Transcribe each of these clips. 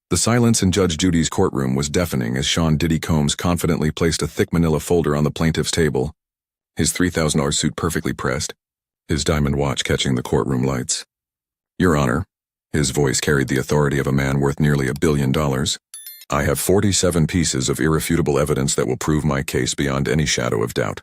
The silence in Judge Judy's courtroom was deafening as Sean Diddy Combs confidently placed a thick manila folder on the plaintiff's table, his $3,000 suit perfectly pressed, his diamond watch catching the courtroom lights. "Your Honor," his voice carried the authority of a man worth nearly $1 billion, "I have 47 pieces of irrefutable evidence that will prove my case beyond any shadow of doubt."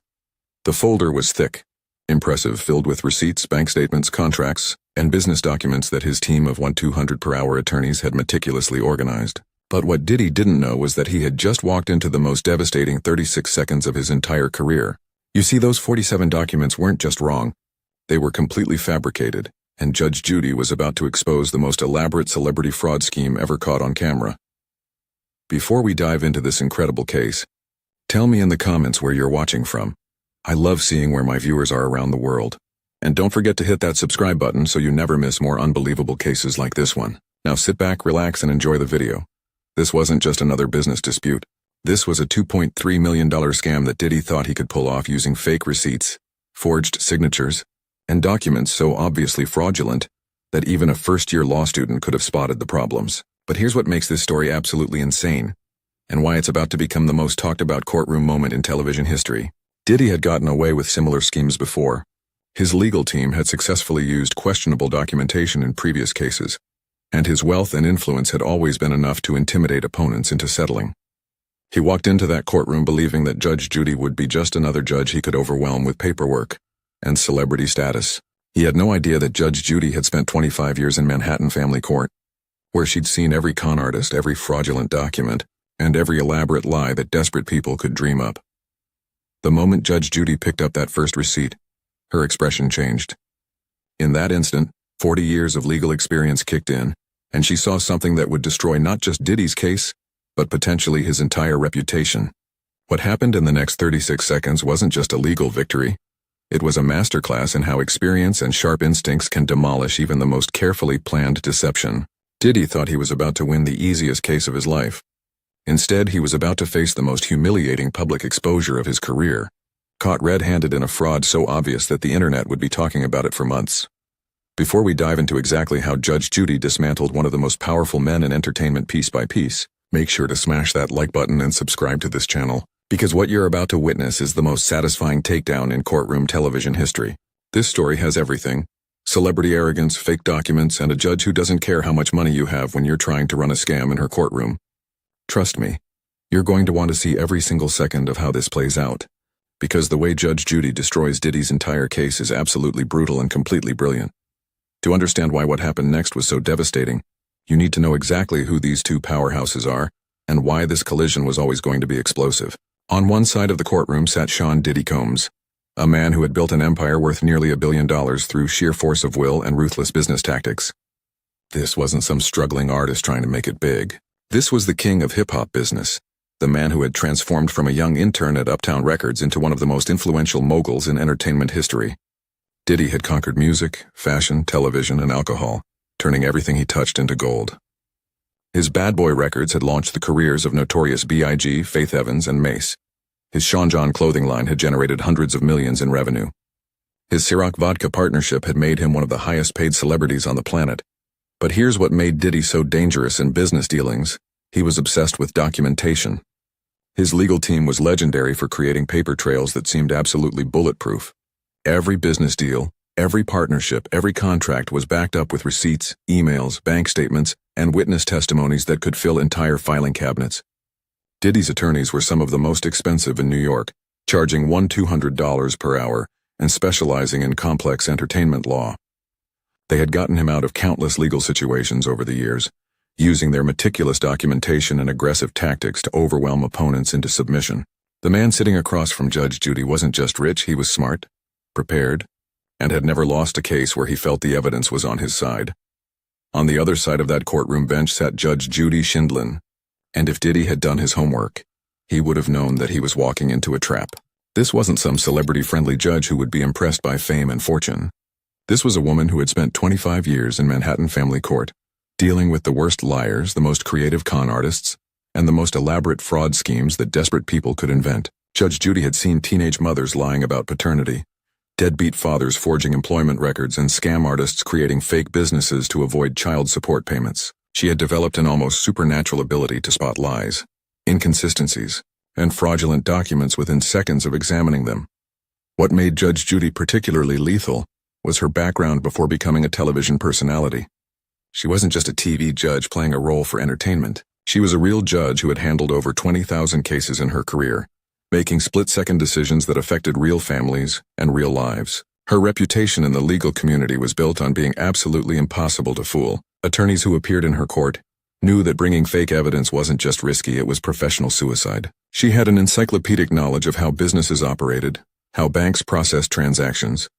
The folder was thick, impressive, filled with receipts, bank statements, contracts, and business documents that his team of 200 per hour attorneys had meticulously organized. But what Diddy didn't know was that he had just walked into the most devastating 36 seconds of his entire career. You see, those 47 documents weren't just wrong. They were completely fabricated, and Judge Judy was about to expose the most elaborate celebrity fraud scheme ever caught on camera. Before we dive into this incredible case, tell me in the comments where you're watching from. I love seeing where my viewers are around the world. And don't forget to hit that subscribe button so you never miss more unbelievable cases like this one. Now sit back, relax, and enjoy the video. This wasn't just another business dispute. This was a $2.3 million scam that Diddy thought he could pull off using fake receipts, forged signatures, and documents so obviously fraudulent that even a first-year law student could have spotted the problems. But here's what makes this story absolutely insane, and why it's about to become the most talked-about courtroom moment in television history. Diddy had gotten away with similar schemes before. His legal team had successfully used questionable documentation in previous cases, and his wealth and influence had always been enough to intimidate opponents into settling. He walked into that courtroom believing that Judge Judy would be just another judge he could overwhelm with paperwork and celebrity status. He had no idea that Judge Judy had spent 25 years in Manhattan family court, where she'd seen every con artist, every fraudulent document, and every elaborate lie that desperate people could dream up. The moment Judge Judy picked up that first receipt, her expression changed. In that instant, 40 years of legal experience kicked in, and she saw something that would destroy not just Diddy's case, but potentially his entire reputation. What happened in the next 36 seconds wasn't just a legal victory. It was a masterclass in how experience and sharp instincts can demolish even the most carefully planned deception. Diddy thought he was about to win the easiest case of his life. Instead, he was about to face the most humiliating public exposure of his career, caught red-handed in a fraud so obvious that the internet would be talking about it for months. Before we dive into exactly how Judge Judy dismantled one of the most powerful men in entertainment piece by piece, make sure to smash that like button and subscribe to this channel, because what you're about to witness is the most satisfying takedown in courtroom television history. This story has everything: celebrity arrogance, fake documents, and a judge who doesn't care how much money you have when you're trying to run a scam in her courtroom. Trust me, you're going to want to see every single second of how this plays out, because the way Judge Judy destroys Diddy's entire case is absolutely brutal and completely brilliant. To understand why what happened next was so devastating, you need to know exactly who these two powerhouses are, and why this collision was always going to be explosive. On one side of the courtroom sat Sean Diddy Combs, a man who had built an empire worth nearly $1 billion through sheer force of will and ruthless business tactics. This wasn't some struggling artist trying to make it big. This was the king of hip-hop business, the man who had transformed from a young intern at Uptown Records into one of the most influential moguls in entertainment history. Diddy had conquered music, fashion, television, and alcohol, turning everything he touched into gold. His Bad Boy Records had launched the careers of notorious B.I.G., Faith Evans, and Mace. His Sean John clothing line had generated hundreds of millions in revenue. His Ciroc vodka partnership had made him one of the highest-paid celebrities on the planet. But here's what made Diddy so dangerous in business dealings: he was obsessed with documentation. His legal team was legendary for creating paper trails that seemed absolutely bulletproof. Every business deal, every partnership, every contract was backed up with receipts, emails, bank statements, and witness testimonies that could fill entire filing cabinets. Diddy's attorneys were some of the most expensive in New York, charging $200 per hour and specializing in complex entertainment law. They had gotten him out of countless legal situations over the years, using their meticulous documentation and aggressive tactics to overwhelm opponents into submission. The man sitting across from Judge Judy wasn't just rich, he was smart, prepared, and had never lost a case where he felt the evidence was on his side. On the other side of that courtroom bench sat Judge Judy Schindlin, and if Diddy had done his homework, he would have known that he was walking into a trap. This wasn't some celebrity-friendly judge who would be impressed by fame and fortune. This was a woman who had spent 25 years in Manhattan family court, dealing with the worst liars, the most creative con artists, and the most elaborate fraud schemes that desperate people could invent. Judge Judy had seen teenage mothers lying about paternity, deadbeat fathers forging employment records, and scam artists creating fake businesses to avoid child support payments. She had developed an almost supernatural ability to spot lies, inconsistencies, and fraudulent documents within seconds of examining them. What made Judge Judy particularly lethal was her background before becoming a television personality. She wasn't just a TV judge playing a role for entertainment. She was a real judge who had handled over 20,000 cases in her career, making split-second decisions that affected real families and real lives. Her reputation in the legal community was built on being absolutely impossible to fool. Attorneys who appeared in her court knew that bringing fake evidence wasn't just risky, it was professional suicide. She had an encyclopedic knowledge of how businesses operated, how banks processed transactions,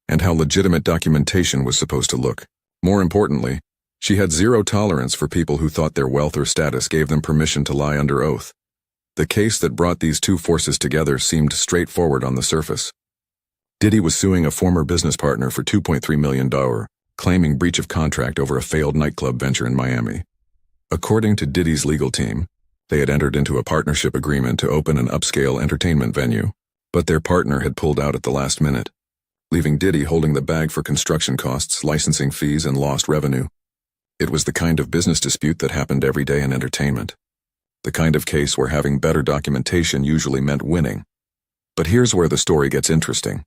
and how legitimate documentation was supposed to look. More importantly, she had zero tolerance for people who thought their wealth or status gave them permission to lie under oath. The case that brought these two forces together seemed straightforward on the surface. Diddy was suing a former business partner for $2.3 million, claiming breach of contract over a failed nightclub venture in Miami. According to Diddy's legal team, they had entered into a partnership agreement to open an upscale entertainment venue, but their partner had pulled out at the last minute, leaving Diddy holding the bag for construction costs, licensing fees, and lost revenue. It was the kind of business dispute that happened every day in entertainment. The kind of case where having better documentation usually meant winning. But here's where the story gets interesting,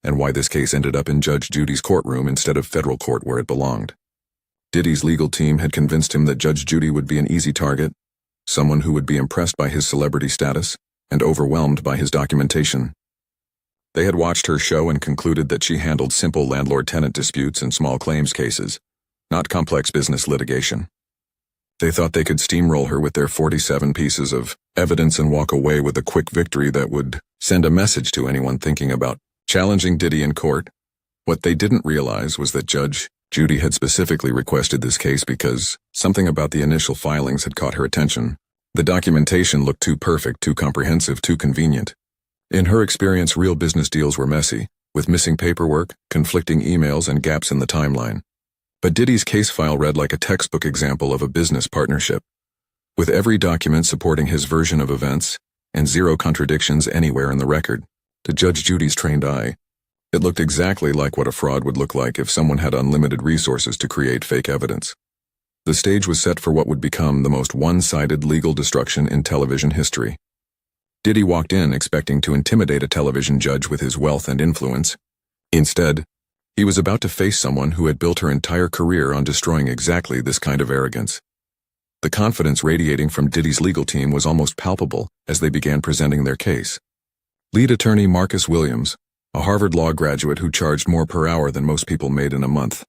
and why this case ended up in Judge Judy's courtroom instead of federal court where it belonged. Diddy's legal team had convinced him that Judge Judy would be an easy target, someone who would be impressed by his celebrity status and overwhelmed by his documentation. They had watched her show and concluded that she handled simple landlord-tenant disputes and small claims cases, not complex business litigation. They thought they could steamroll her with their 47 pieces of evidence and walk away with a quick victory that would send a message to anyone thinking about challenging Diddy in court. What they didn't realize was that Judge Judy had specifically requested this case because something about the initial filings had caught her attention. The documentation looked too perfect, too comprehensive, too convenient. In her experience, real business deals were messy, with missing paperwork, conflicting emails, and gaps in the timeline. But Diddy's case file read like a textbook example of a business partnership, with every document supporting his version of events and zero contradictions anywhere in the record. To Judge Judy's trained eye, it looked exactly like what a fraud would look like if someone had unlimited resources to create fake evidence. The stage was set for what would become the most one-sided legal destruction in television history. Diddy walked in expecting to intimidate a television judge with his wealth and influence. Instead, he was about to face someone who had built her entire career on destroying exactly this kind of arrogance. The confidence radiating from Diddy's legal team was almost palpable as they began presenting their case. Lead attorney Marcus Williams, a Harvard Law graduate who charged more per hour than most people made in a month,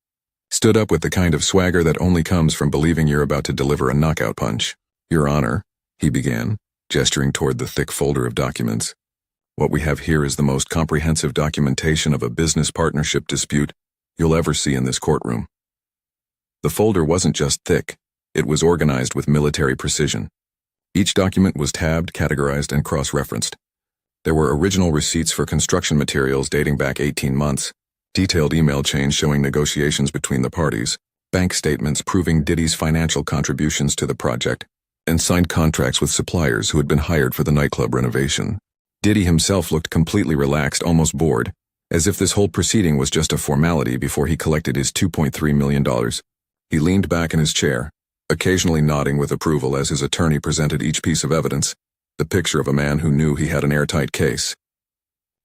stood up with the kind of swagger that only comes from believing you're about to deliver a knockout punch. "Your Honor," he began, gesturing toward the thick folder of documents. "What we have here is the most comprehensive documentation of a business partnership dispute you'll ever see in this courtroom." The folder wasn't just thick, it was organized with military precision. Each document was tabbed, categorized, and cross-referenced. There were original receipts for construction materials dating back 18 months, detailed email chains showing negotiations between the parties, bank statements proving Diddy's financial contributions to the project, and signed contracts with suppliers who had been hired for the nightclub renovation. Diddy himself looked completely relaxed, almost bored, as if this whole proceeding was just a formality before he collected his $2.3 million. He leaned back in his chair, occasionally nodding with approval as his attorney presented each piece of evidence, the picture of a man who knew he had an airtight case.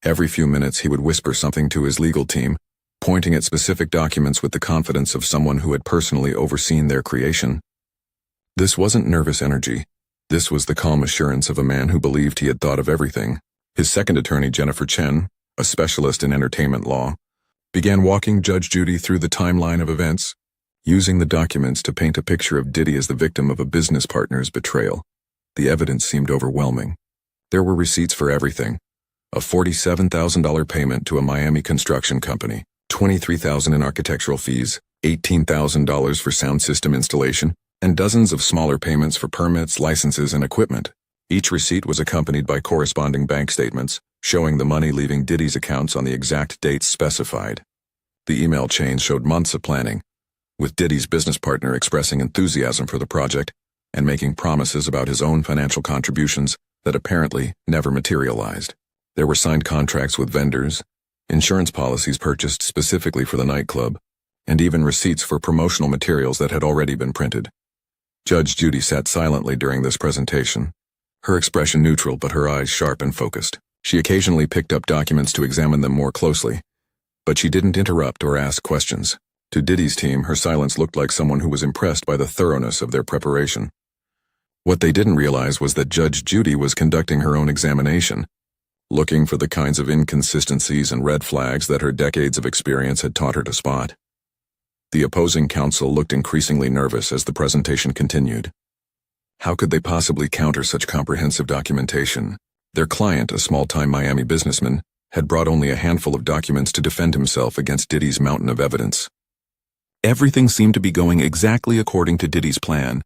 Every few minutes he would whisper something to his legal team, pointing at specific documents with the confidence of someone who had personally overseen their creation. This wasn't nervous energy. This was the calm assurance of a man who believed he had thought of everything. His second attorney, Jennifer Chen, a specialist in entertainment law, began walking Judge Judy through the timeline of events, using the documents to paint a picture of Diddy as the victim of a business partner's betrayal. The evidence seemed overwhelming. There were receipts for everything. A $47,000 payment to a Miami construction company, $23,000 in architectural fees, $18,000 for sound system installation, and dozens of smaller payments for permits, licenses, and equipment. Each receipt was accompanied by corresponding bank statements, showing the money leaving Diddy's accounts on the exact dates specified. The email chains showed months of planning, with Diddy's business partner expressing enthusiasm for the project and making promises about his own financial contributions that apparently never materialized. There were signed contracts with vendors, insurance policies purchased specifically for the nightclub, and even receipts for promotional materials that had already been printed. Judge Judy sat silently during this presentation, her expression neutral but her eyes sharp and focused. She occasionally picked up documents to examine them more closely, but she didn't interrupt or ask questions. To Diddy's team, her silence looked like someone who was impressed by the thoroughness of their preparation. What they didn't realize was that Judge Judy was conducting her own examination, looking for the kinds of inconsistencies and red flags that her decades of experience had taught her to spot. The opposing counsel looked increasingly nervous as the presentation continued. How could they possibly counter such comprehensive documentation? Their client, a small-time Miami businessman, had brought only a handful of documents to defend himself against Diddy's mountain of evidence. Everything seemed to be going exactly according to Diddy's plan,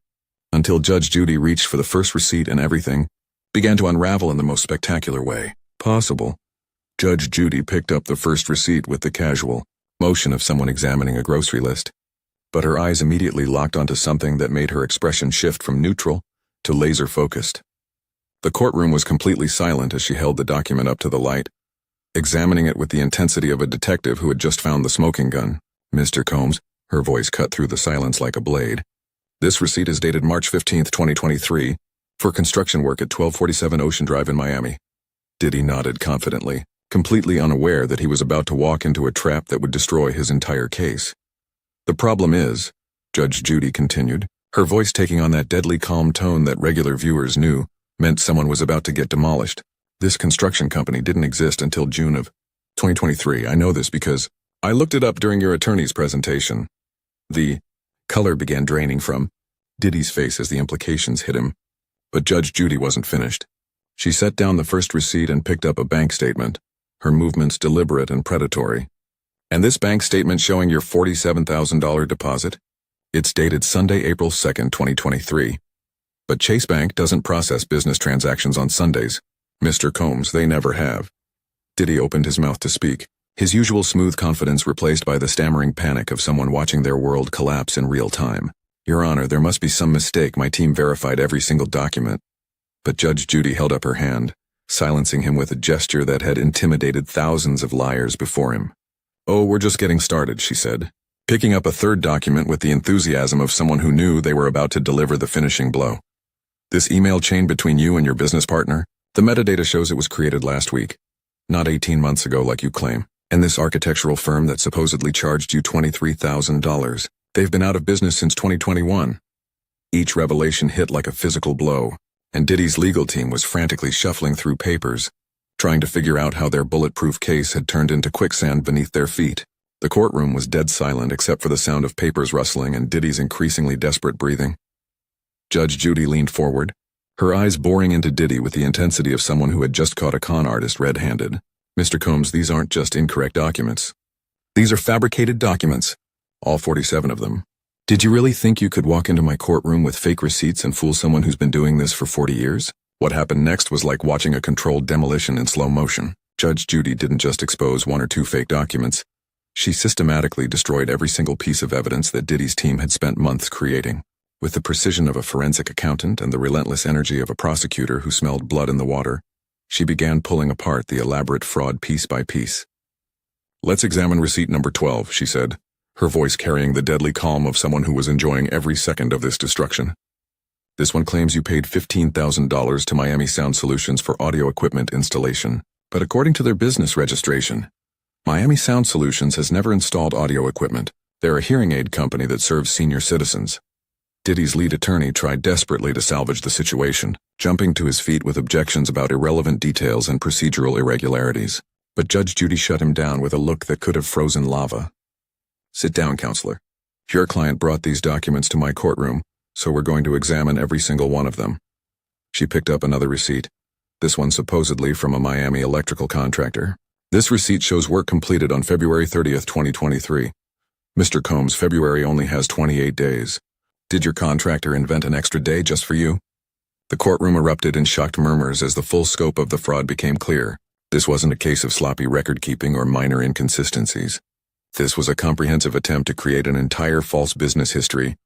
until Judge Judy reached for the first receipt and everything began to unravel in the most spectacular way possible. Judge Judy picked up the first receipt with the casual motion of someone examining a grocery list, but her eyes immediately locked onto something that made her expression shift from neutral to laser-focused. The courtroom was completely silent as she held the document up to the light, examining it with the intensity of a detective who had just found the smoking gun. "Mr. Combs," her voice cut through the silence like a blade. "This receipt is dated March 15th, 2023, for construction work at 1247 Ocean Drive in Miami." Diddy nodded confidently, completely unaware that he was about to walk into a trap that would destroy his entire case. "The problem is," Judge Judy continued, her voice taking on that deadly calm tone that regular viewers knew meant someone was about to get demolished. "This construction company didn't exist until June of 2023. I know this because I looked it up during your attorney's presentation." The color began draining from Diddy's face as the implications hit him. But Judge Judy wasn't finished. She set down the first receipt and picked up a bank statement, her movements deliberate and predatory. "And this bank statement showing your $47,000 deposit? It's dated Sunday, April 2nd, 2023. But Chase Bank doesn't process business transactions on Sundays. Mr. Combs, they never have." Diddy opened his mouth to speak, his usual smooth confidence replaced by the stammering panic of someone watching their world collapse in real time. "Your Honor, there must be some mistake. My team verified every single document." But Judge Judy held up her hand, silencing him with a gesture that had intimidated thousands of liars before him. "Oh, we're just getting started," she said, picking up a third document with the enthusiasm of someone who knew they were about to deliver the finishing blow. "This email chain between you and your business partner, the metadata shows it was created last week, not 18 months ago like you claim. And this architectural firm that supposedly charged you $23,000, they've been out of business since 2021. Each revelation hit like a physical blow, and Diddy's legal team was frantically shuffling through papers, trying to figure out how their bulletproof case had turned into quicksand beneath their feet. The courtroom was dead silent except for the sound of papers rustling and Diddy's increasingly desperate breathing. Judge Judy leaned forward, her eyes boring into Diddy with the intensity of someone who had just caught a con artist red-handed. "Mr. Combs, these aren't just incorrect documents. These are fabricated documents, all 47 of them. Did you really think you could walk into my courtroom with fake receipts and fool someone who's been doing this for 40 years? What happened next was like watching a controlled demolition in slow motion. Judge Judy didn't just expose one or two fake documents. She systematically destroyed every single piece of evidence that Diddy's team had spent months creating. With the precision of a forensic accountant and the relentless energy of a prosecutor who smelled blood in the water, she began pulling apart the elaborate fraud piece by piece. "Let's examine receipt number 12, she said, her voice carrying the deadly calm of someone who was enjoying every second of this destruction. "This one claims you paid $15,000 to Miami Sound Solutions for audio equipment installation, but according to their business registration, Miami Sound Solutions has never installed audio equipment. They're a hearing aid company that serves senior citizens." Diddy's lead attorney tried desperately to salvage the situation, jumping to his feet with objections about irrelevant details and procedural irregularities. But Judge Judy shut him down with a look that could have frozen lava. "Sit down, counselor. Your client brought these documents to my courtroom, so we're going to examine every single one of them." She picked up another receipt, this one supposedly from a Miami electrical contractor. "This receipt shows work completed on February 30th, 2023. Mr. Combs, February only has 28 days. Did your contractor invent an extra day just for you?" The courtroom erupted in shocked murmurs as the full scope of the fraud became clear. This wasn't a case of sloppy record-keeping or minor inconsistencies. This was a comprehensive attempt to create an entire false business history,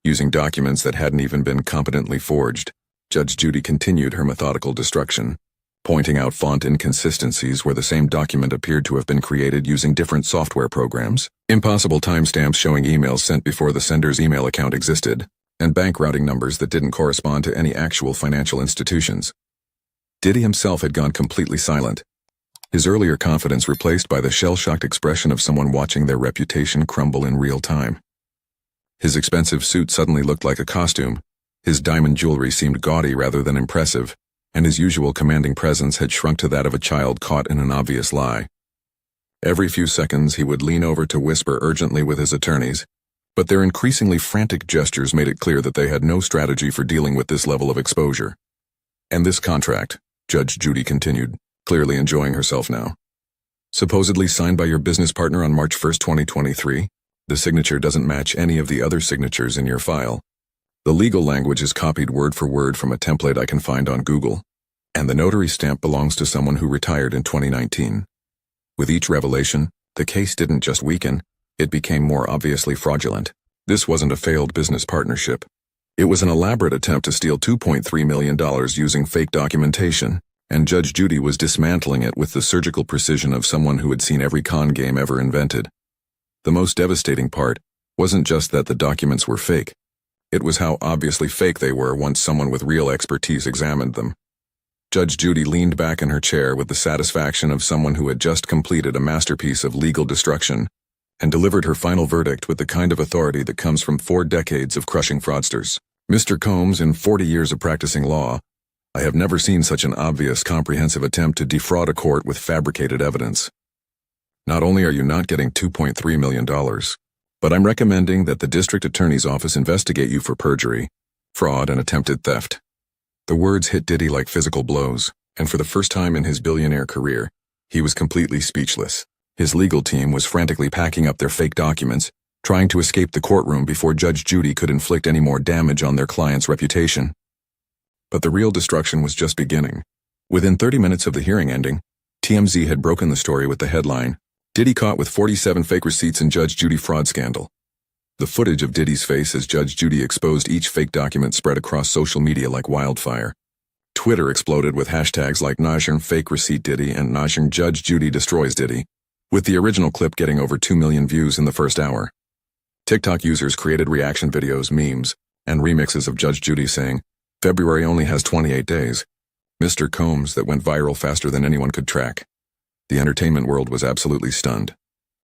using documents that hadn't even been competently forged. Judge Judy continued her methodical destruction, pointing out font inconsistencies where the same document appeared to have been created using different software programs, impossible timestamps showing emails sent before the sender's email account existed, and bank routing numbers that didn't correspond to any actual financial institutions. Diddy himself had gone completely silent, his earlier confidence replaced by the shell-shocked expression of someone watching their reputation crumble in real time. His expensive suit suddenly looked like a costume, his diamond jewelry seemed gaudy rather than impressive, and his usual commanding presence had shrunk to that of a child caught in an obvious lie. Every few seconds he would lean over to whisper urgently with his attorneys, but their increasingly frantic gestures made it clear that they had no strategy for dealing with this level of exposure. "And this contract," Judge Judy continued, clearly enjoying herself now. "Supposedly signed by your business partner on March 1st, 2023, the signature doesn't match any of the other signatures in your file. The legal language is copied word for word from a template I can find on Google, and the notary stamp belongs to someone who retired in 2019. With each revelation, the case didn't just weaken, it became more obviously fraudulent. This wasn't a failed business partnership. It was an elaborate attempt to steal $2.3 million using fake documentation, and Judge Judy was dismantling it with the surgical precision of someone who had seen every con game ever invented. The most devastating part wasn't just that the documents were fake. It was how obviously fake they were once someone with real expertise examined them. Judge Judy leaned back in her chair with the satisfaction of someone who had just completed a masterpiece of legal destruction and delivered her final verdict with the kind of authority that comes from 4 decades of crushing fraudsters. "Mr. Combs, in 40 years of practicing law, I have never seen such an obvious, comprehensive attempt to defraud a court with fabricated evidence. Not only are you not getting $2.3 million, but I'm recommending that the district attorney's office investigate you for perjury, fraud, and attempted theft." The words hit Diddy like physical blows, and for the first time in his billionaire career, he was completely speechless. His legal team was frantically packing up their fake documents, trying to escape the courtroom before Judge Judy could inflict any more damage on their client's reputation. But the real destruction was just beginning. Within 30 minutes of the hearing ending, TMZ had broken the story with the headline, "Diddy caught with 47 fake receipts in Judge Judy fraud scandal." The footage of Diddy's face as Judge Judy exposed each fake document spread across social media like wildfire. Twitter exploded with hashtags like #FakeReceiptDiddy and #JudgeJudyDestroysDiddy, with the original clip getting over 2 million views in the first hour. TikTok users created reaction videos, memes, and remixes of Judge Judy saying, "February only has 28 days. Mr. Combs," that went viral faster than anyone could track. The entertainment world was absolutely stunned.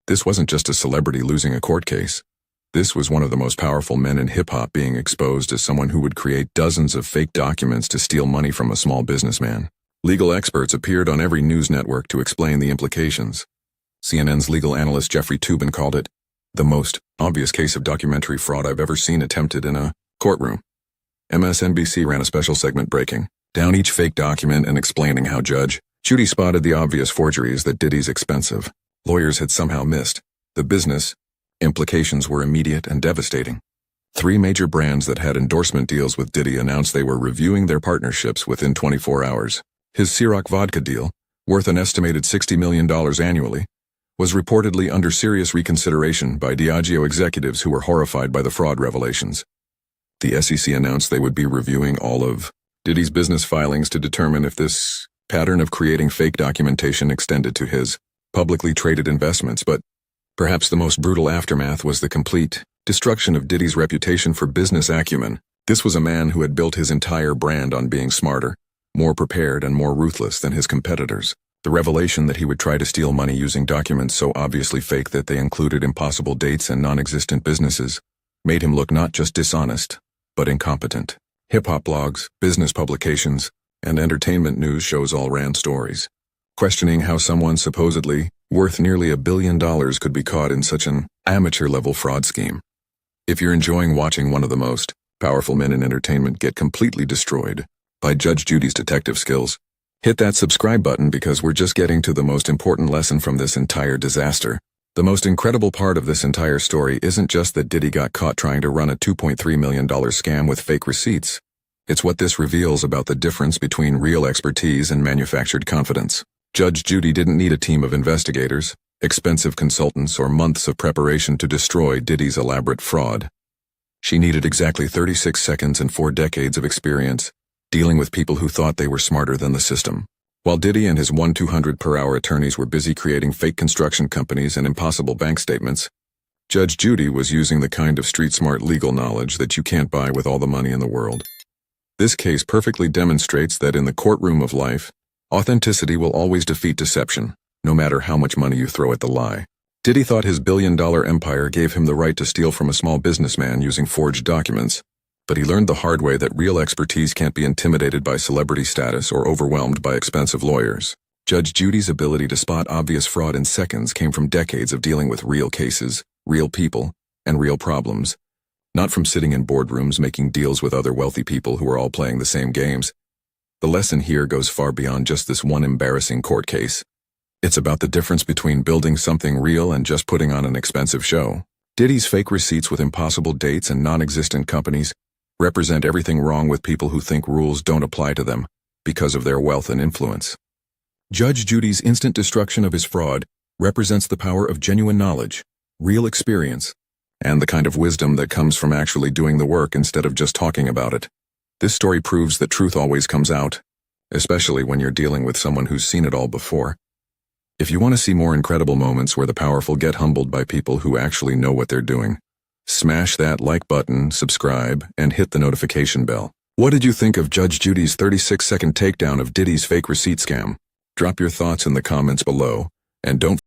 This wasn't just a celebrity losing a court case. This was one of the most powerful men in hip-hop being exposed as someone who would create dozens of fake documents to steal money from a small businessman. Legal experts appeared on every news network to explain the implications. CNN's legal analyst Jeffrey Toobin called it the most obvious case of documentary fraud I've ever seen attempted in a courtroom. MSNBC ran a special segment breaking down each fake document and explaining how Judge Judy spotted the obvious forgeries that Diddy's expensive lawyers had somehow missed. The business implications were immediate and devastating. 3 major brands that had endorsement deals with Diddy announced they were reviewing their partnerships within 24 hours. His Ciroc vodka deal, worth an estimated $60 million annually, was reportedly under serious reconsideration by Diageo executives who were horrified by the fraud revelations. The SEC announced they would be reviewing all of Diddy's business filings to determine if this pattern of creating fake documentation extended to his publicly traded investments, but perhaps the most brutal aftermath was the complete destruction of Diddy's reputation for business acumen. This was a man who had built his entire brand on being smarter, more prepared, and more ruthless than his competitors. The revelation that he would try to steal money using documents so obviously fake that they included impossible dates and non-existent businesses made him look not just dishonest, but incompetent. Hip-hop blogs, business publications, and entertainment news shows all ran stories, questioning how someone supposedly worth nearly $1 billion could be caught in such an amateur-level fraud scheme. If you're enjoying watching one of the most powerful men in entertainment get completely destroyed by Judge Judy's detective skills, hit that subscribe button because we're just getting to the most important lesson from this entire disaster. The most incredible part of this entire story isn't just that Diddy got caught trying to run a $2.3 million scam with fake receipts. It's what this reveals about the difference between real expertise and manufactured confidence. Judge Judy didn't need a team of investigators, expensive consultants, or months of preparation to destroy Diddy's elaborate fraud. She needed exactly 36 seconds and 4 decades of experience, dealing with people who thought they were smarter than the system. While Diddy and his 1-200 per hour attorneys were busy creating fake construction companies and impossible bank statements, Judge Judy was using the kind of street-smart legal knowledge that you can't buy with all the money in the world. This case perfectly demonstrates that in the courtroom of life, authenticity will always defeat deception, no matter how much money you throw at the lie. Diddy thought his billion-dollar empire gave him the right to steal from a small businessman using forged documents, but he learned the hard way that real expertise can't be intimidated by celebrity status or overwhelmed by expensive lawyers. Judge Judy's ability to spot obvious fraud in seconds came from decades of dealing with real cases, real people, and real problems, not from sitting in boardrooms making deals with other wealthy people who are all playing the same games. The lesson here goes far beyond just this one embarrassing court case. It's about the difference between building something real and just putting on an expensive show. Diddy's fake receipts with impossible dates and non-existent companies represent everything wrong with people who think rules don't apply to them because of their wealth and influence. Judge Judy's instant destruction of his fraud represents the power of genuine knowledge, real experience, and the kind of wisdom that comes from actually doing the work instead of just talking about it. This story proves that truth always comes out, especially when you're dealing with someone who's seen it all before. If you want to see more incredible moments where the powerful get humbled by people who actually know what they're doing, smash that like button, subscribe, and hit the notification bell. What did you think of Judge Judy's 36-second takedown of Diddy's fake receipt scam? Drop your thoughts in the comments below, and don't